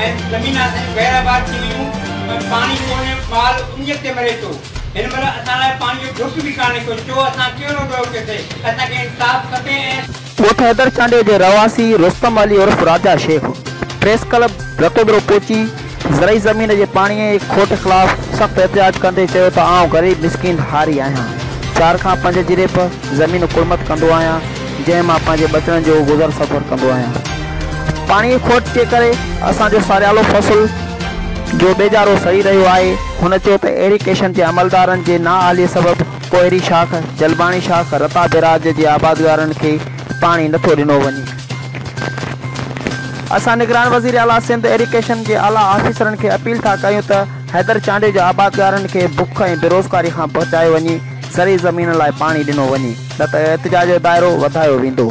ऐं ज़मीन गैराबाद थी वियूं, पाणी कोन्हे, माल उंज ते मरे थो। हिन महिल असां लाइ पाणी जो घुट बि कान्हे को, चओ असां कहिड़ो कयो किथे, असांखे इंसाफ़ खपे। ऐं ॻोठ हैदर चांडे जे रवासी रुस्तम अली उर्फ राजा शेख प्रेस क्लब रतोदरो पहुची ज़रई ज़मीन जे पाणीअ जे खोट ख़िलाफ़ सख़्त एहतिजाज कंदे चयो त आउं ग़रीब मिसकिन हारी आहियां। 4 खां 5 जिरेब ज़मीन कुड़मत कंदो आहियां, जंहिं मां पंहिंजे बचण जो गुज़र सफ़र कंदो आहियां। पाणी खोट जे करे असांजो सारियालो फ़सुल जो बेजारो सही रहियो आहे। हुन चयो त एरिकेशन जे अमलदारनि जे नाअहलीअ सबबि कोयरी शाख, जलबाणी शाख, रता बिराज जे आबादगारनि खे पाणी नथो ॾिनो वञे। असां निगरान वज़ीर आला सिंध एरिकेशन जे आला ऑफिसरनि खे अपील था कयूं त हैदर चांडे जे आबादगारनि खे बुख ऐं बेरोज़गारी खां बचाए वञी ज़रई ज़मीन लाइ पाणी ॾिनो वञे, न त एहतिजाज जो दाइरो वधायो वेंदो।